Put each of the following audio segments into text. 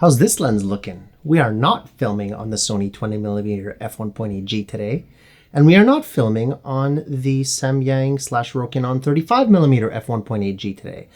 How's this lens looking? We are not filming on the Sony 20mm f1.8G today, and we are not filming on the Samyang/Rokinon 35mm f1.8G today.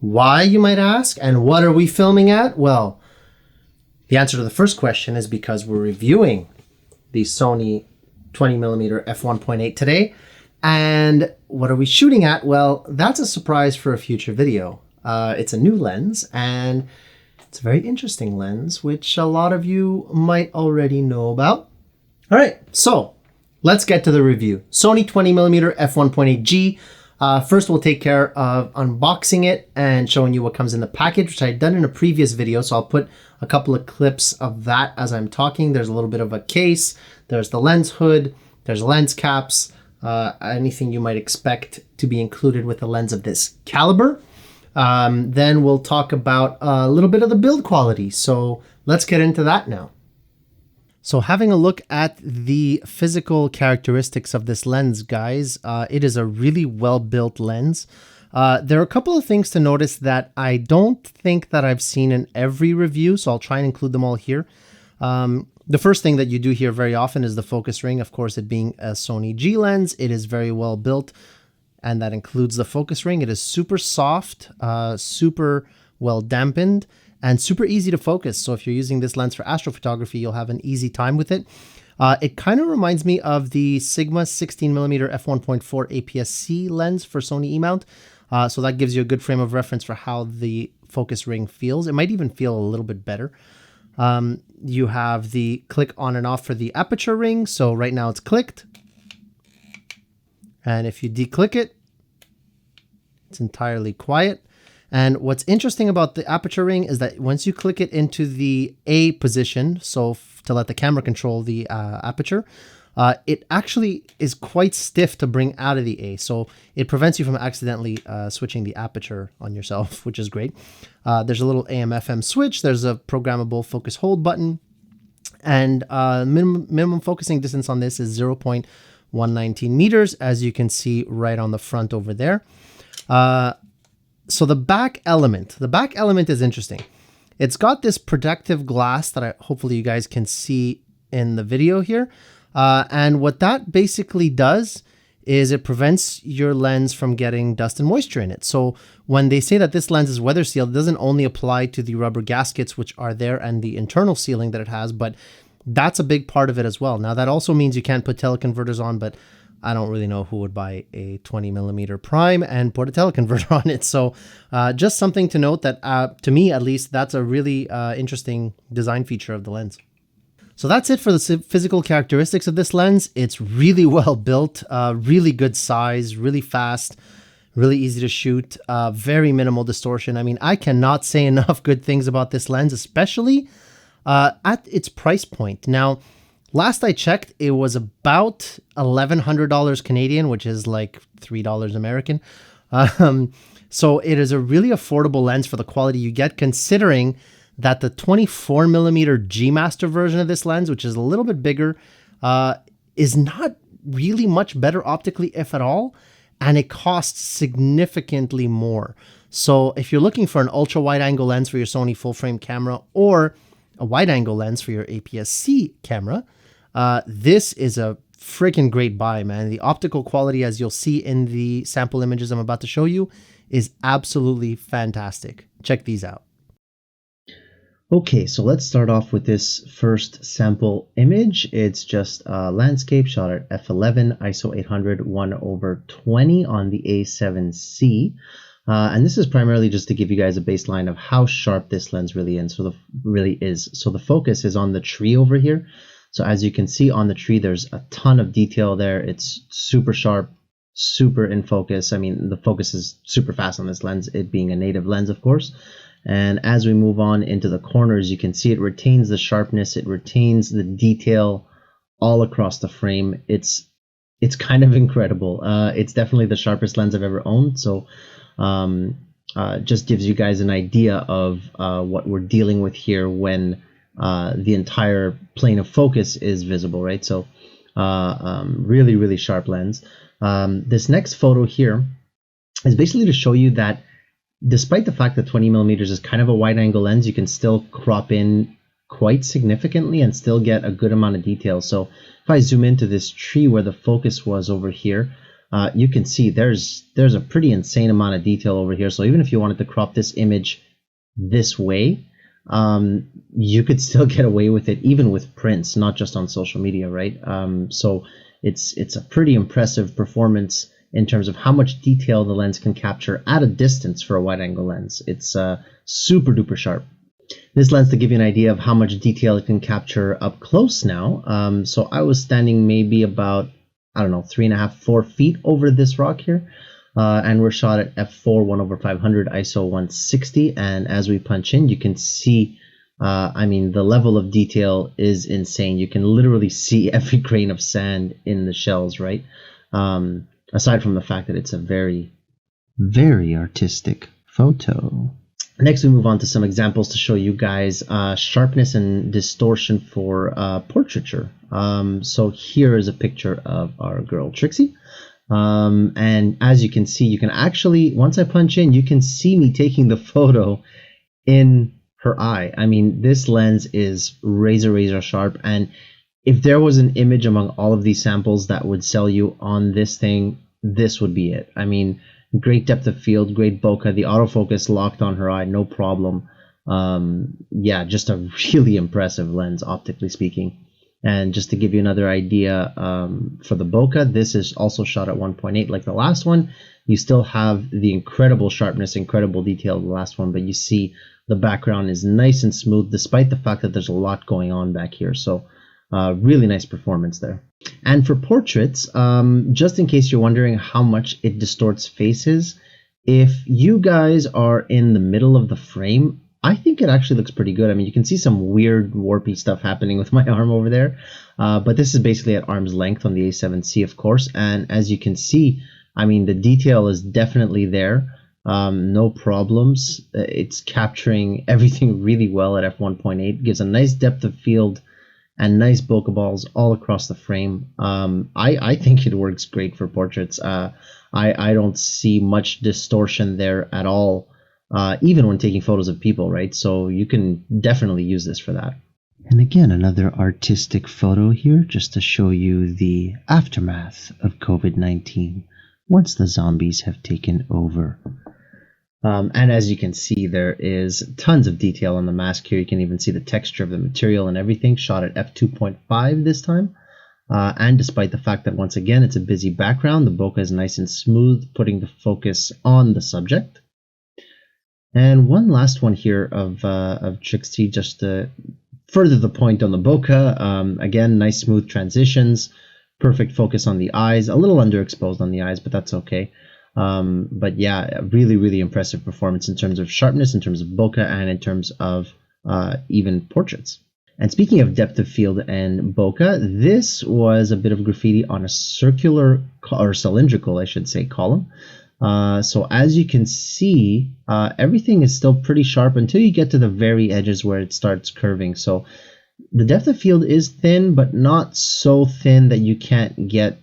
Why, you might ask, and what are we filming at? Well, the answer to the first question is because we're reviewing the Sony 20mm f1.8 today. And what are we shooting at? Well, that's a surprise for a future video. It's a new lens, and it's a very interesting lens, which a lot of you might already know about. All right, so let's get to the review. Sony 20mm f1.8G. First, we'll take care of unboxing it and showing you what comes in the package, which I've done in a previous video. So I'll put a couple of clips of that as I'm talking. There's a little bit of a case. There's the lens hood. There's lens caps. Anything you might expect to be included with a lens of this caliber. Then we'll talk about a little bit of the build quality. So let's get into that now. So having a look at the physical characteristics of this lens, guys, it is a really well-built lens. There are a couple of things to notice that I don't think that I've seen in every review, so I'll try and include them all here. The first thing that you do hear very often is the focus ring. Of course, it being a Sony G lens, it is very well built, and that includes the focus ring. It is super soft, super well dampened, and super easy to focus. So if you're using this lens for astrophotography, you'll have an easy time with it. It kind of reminds me of the Sigma 16mm f1.4 APS-C lens for Sony E-mount. So that gives you a good frame of reference for how the focus ring feels. It might even feel a little bit better. You have the click on and off for the aperture ring. So right now it's clicked. And if you declick it, it's entirely quiet. And what's interesting about the aperture ring is that once you click it into the A position, so to let the camera control the aperture, it actually is quite stiff to bring out of the A. So it prevents you from accidentally switching the aperture on yourself, which is great. There's a little AM/FM switch. There's a programmable focus hold button. And minimum focusing distance on this is 0.119 meters, as you can see right on the front over there. So the back element is interesting. It's got this protective glass that hopefully you guys can see in the video here. And what that basically does is it prevents your lens from getting dust and moisture in it. So when they say that this lens is weather sealed, it doesn't only apply to the rubber gaskets which are there and the internal sealing that it has, but that's a big part of it as well. Now that also means you can't put teleconverters on, but I don't really know who would buy a 20mm prime and put a teleconverter on it. So just something to note that to me, at least, that's a really interesting design feature of the lens. So that's it for the physical characteristics of this lens. It's really well built, really good size, really fast, really easy to shoot, very minimal distortion. I mean, I cannot say enough good things about this lens, especially at its price point. Now, last I checked, it was about $1,100 Canadian, which is like $3 American. So it is a really affordable lens for the quality you get, considering that the 24mm G Master version of this lens, which is a little bit bigger, is not really much better optically, if at all, and it costs significantly more. So if you're looking for an ultra wide angle lens for your Sony full frame camera or a wide angle lens for your APS-C camera, this is a freaking great buy, man. The optical quality, as you'll see in the sample images I'm about to show you, is absolutely fantastic. Check these out. Okay, so let's start off with this first sample image. It's just a landscape shot at f11, ISO 800, 1/20 on the A7C. And this is primarily just to give you guys a baseline of how sharp this lens really is. So the focus is on the tree over here. So as you can see on the tree, there's a ton of detail there. It's super sharp, super in focus. I mean, the focus is super fast on this lens, it being a native lens, of course. And as we move on into the corners, you can see it retains the sharpness, it retains the detail all across the frame. It's kind of incredible. It's definitely the sharpest lens I've ever owned. So just gives you guys an idea of what we're dealing with here when the entire plane of focus is visible, right? So really, really sharp lens. This next photo here is basically to show you that despite the fact that 20 millimeters is kind of a wide angle lens, you can still crop in quite significantly and still get a good amount of detail. So if I zoom into this tree where the focus was over here, you can see there's a pretty insane amount of detail over here. So even if you wanted to crop this image this way, you could still get away with it, even with prints, not just on social media, right? So it's a pretty impressive performance in terms of how much detail the lens can capture at a distance for a wide angle lens. It's super duper sharp. This lens, to give you an idea of how much detail it can capture up close now. So I was standing maybe about, I don't know, 3.5, 4 feet over this rock here. And we're shot at f4 1/500 ISO 160. And as we punch in, you can see, I mean, the level of detail is insane. You can literally see every grain of sand in the shells, right? Aside from the fact that it's a very, very artistic photo. Next, we move on to some examples to show you guys sharpness and distortion for portraiture. So here is a picture of our girl Trixie. And as you can see, you can actually, once I punch in, you can see me taking the photo in her eye. I mean, this lens is razor sharp, and if there was an image among all of these samples that would sell you on this thing, this would be it. I mean, great depth of field, great bokeh, the autofocus locked on her eye, no problem. Yeah, just a really impressive lens, optically speaking. And just to give you another idea, for the bokeh, this is also shot at 1.8 like the last one. You still have the incredible sharpness, incredible detail of the last one, but you see the background is nice and smooth despite the fact that there's a lot going on back here. So really nice performance there. And for portraits, just in case you're wondering how much it distorts faces, if you guys are in the middle of the frame, I think it actually looks pretty good. I mean, you can see some weird warpy stuff happening with my arm over there, but this is basically at arm's length on the A7C, of course. And as you can see, I mean, the detail is definitely there. No problems. It's capturing everything really well at f1.8. Gives a nice depth of field and nice bokeh balls all across the frame. I think it works great for portraits. I don't see much distortion there at all, even when taking photos of people, right? So you can definitely use this for that. And again, another artistic photo here just to show you the aftermath of COVID-19 once the zombies have taken over. And as you can see, there is tons of detail on the mask here. You can even see the texture of the material and everything, shot at f2.5 this time. And despite the fact that, once again, it's a busy background, the bokeh is nice and smooth, putting the focus on the subject. And one last one here of Trixie, just to further the point on the bokeh. Again, nice smooth transitions, perfect focus on the eyes, a little underexposed on the eyes, but that's okay. But yeah, really impressive performance in terms of sharpness, in terms of bokeh, and in terms of even portraits. And speaking of depth of field and bokeh, this was a bit of graffiti on a circular, or cylindrical, I should say, column. So as you can see, everything is still pretty sharp until you get to the very edges where it starts curving. So the depth of field is thin, but not so thin that you can't get,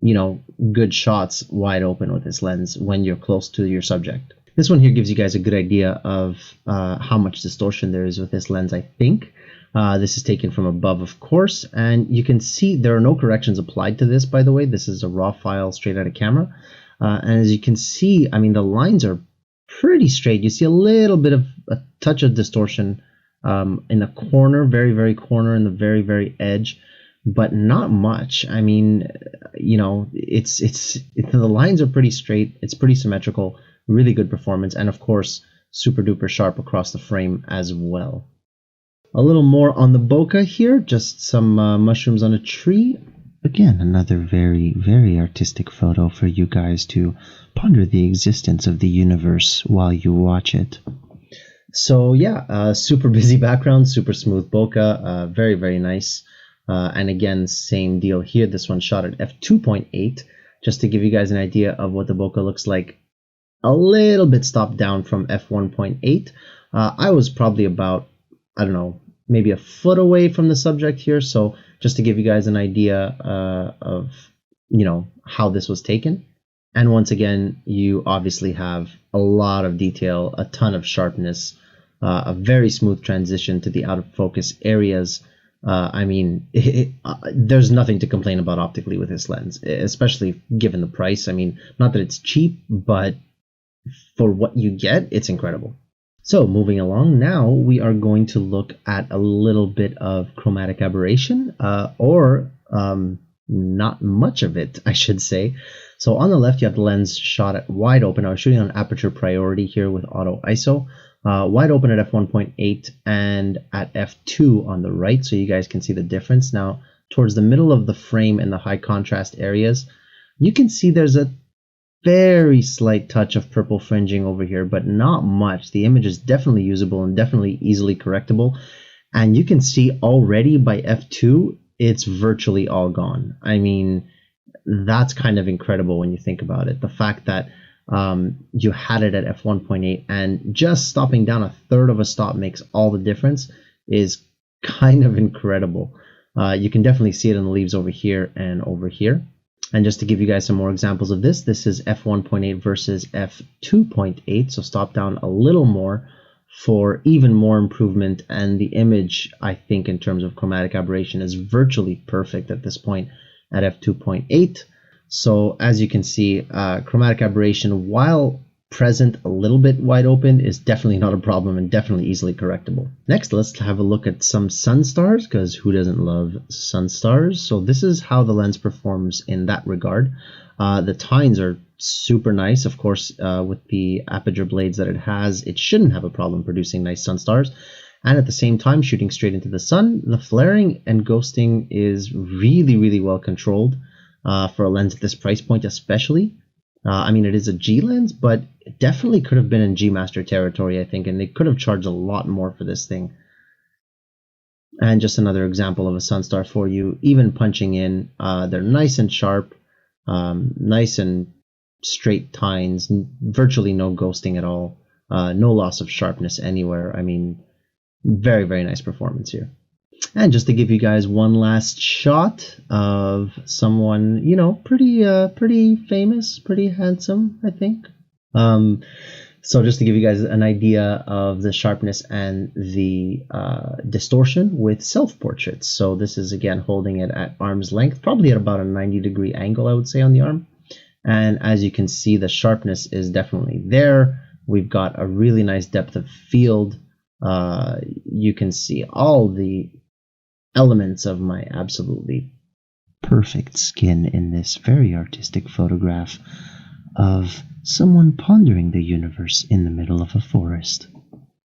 you know, good shots wide open with this lens when you're close to your subject. This one here gives you guys a good idea of how much distortion there is with this lens, I think. This is taken from above, of course, and you can see there are no corrections applied to this, by the way. This is a raw file straight out of camera. And as you can see, I mean, the lines are pretty straight. You see a little bit of a touch of distortion in the corner, very corner, in the very edge, but not much. I mean, you know, the lines are pretty straight. It's pretty symmetrical, really good performance, and of course, super duper sharp across the frame as well. A little more on the bokeh here, just some mushrooms on a tree. Again, another very artistic photo for you guys to ponder the existence of the universe while you watch it. So yeah, super busy background, super smooth bokeh, very nice. And again, same deal here. This one shot at f2.8, just to give you guys an idea of what the bokeh looks like. A little bit stopped down from f1.8. I was probably about, I don't know, maybe a foot away from the subject here. So just to give you guys an idea of, you know, how this was taken. And once again, you obviously have a lot of detail, a ton of sharpness, a very smooth transition to the out of focus areas. I mean, there's nothing to complain about optically with this lens, especially given the price. I mean, not that it's cheap, but for what you get, it's incredible. So moving along, now we are going to look at a little bit of chromatic aberration, or not much of it, I should say. So on the left, you have the lens shot at wide open. I was shooting on aperture priority here with auto ISO. Wide open at f1.8 and at f2 on the right, so you guys can see the difference. Now, towards the middle of the frame in the high contrast areas, you can see there's a very slight touch of purple fringing over here, but not much. The image is definitely usable and definitely easily correctable. And you can see already by f2, it's virtually all gone. I mean, that's kind of incredible when you think about it. The fact that you had it at f1.8 and just stopping down a third of a stop makes all the difference is kind of incredible. You can definitely see it in the leaves over here and over here. And just to give you guys some more examples of this, this is f1.8 versus f2.8, so stop down a little more for even more improvement. And the image, I think, in terms of chromatic aberration is virtually perfect at this point at f2.8. So as you can see, chromatic aberration, while present a little bit wide open, is definitely not a problem and definitely easily correctable. Next, let's have a look at some sun stars, because who doesn't love sun stars? So this is how the lens performs in that regard. The tines are super nice. Of course, with the aperture blades that it has, it shouldn't have a problem producing nice sun stars. And at the same time, shooting straight into the sun, the flaring and ghosting is really, really well controlled for a lens at this price point especially. I mean, it is a G lens, but it definitely could have been in G Master territory, I think, and they could have charged a lot more for this thing. And just another example of a sunstar for you, even punching in, they're nice and sharp, nice and straight tines, virtually no ghosting at all, no loss of sharpness anywhere. I mean, very, very nice performance here. And just to give you guys one last shot of someone, you know, pretty famous, pretty handsome, I think. So just to give you guys an idea of the sharpness and the distortion with self-portraits. So this is, again, holding it at arm's length, probably at about a 90-degree angle, I would say, on the arm. And as you can see, the sharpness is definitely there. We've got a really nice depth of field. You can see all the elements of my absolutely perfect skin in this very artistic photograph of someone pondering the universe in the middle of a forest.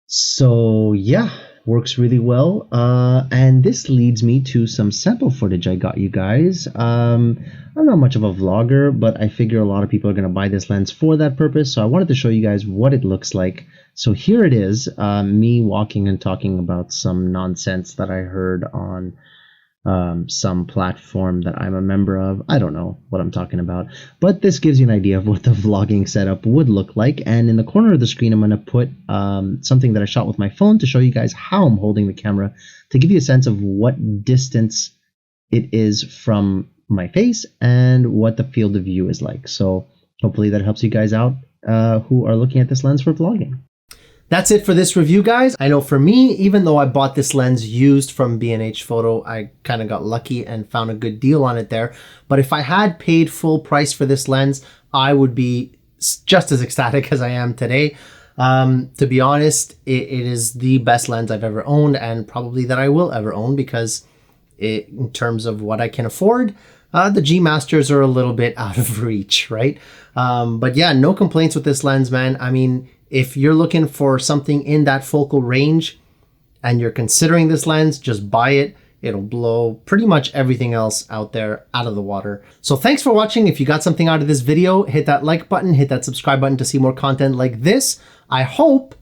So yeah, works really well. And this leads me to some sample footage I got you guys. I'm not much of a vlogger, but I figure a lot of people are going to buy this lens for that purpose. So I wanted to show you guys what it looks like. So here it is, me walking and talking about some nonsense that I heard on some platform that I'm a member of. I don't know what I'm talking about, but this gives you an idea of what the vlogging setup would look like. And in the corner of the screen, I'm going to put something that I shot with my phone to show you guys how I'm holding the camera, to give you a sense of what distance it is from my face and what the field of view is like. So hopefully that helps you guys out who are looking at this lens for vlogging. That's it for this review, guys. I know for me, even though I bought this lens used from B&H Photo, I kind of got lucky and found a good deal on it there. But if I had paid full price for this lens, I would be just as ecstatic as I am today. To be honest, it is the best lens I've ever owned, and probably that I will ever own, because in terms of what I can afford, the G Masters are a little bit out of reach, right? But yeah, no complaints with this lens, man. I mean, if you're looking for something in that focal range and you're considering this lens, just buy it. It'll blow pretty much everything else out there out of the water. So thanks for watching. If you got something out of this video, hit that like button, hit that subscribe button to see more content like this. I hope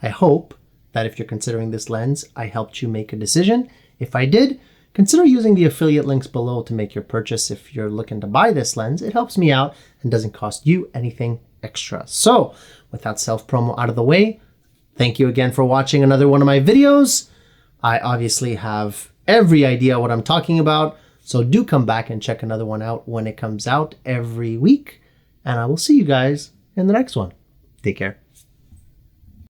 that if you're considering this lens, I helped you make a decision. If I did, consider using the affiliate links below to make your purchase. If you're looking to buy this lens, it helps me out and doesn't cost you anything extra. So with that self-promo out of the way, thank you again for watching another one of my videos. I obviously have every idea what I'm talking about, so do come back and check another one out when it comes out every week. and I will see you guys in the next one. Take care.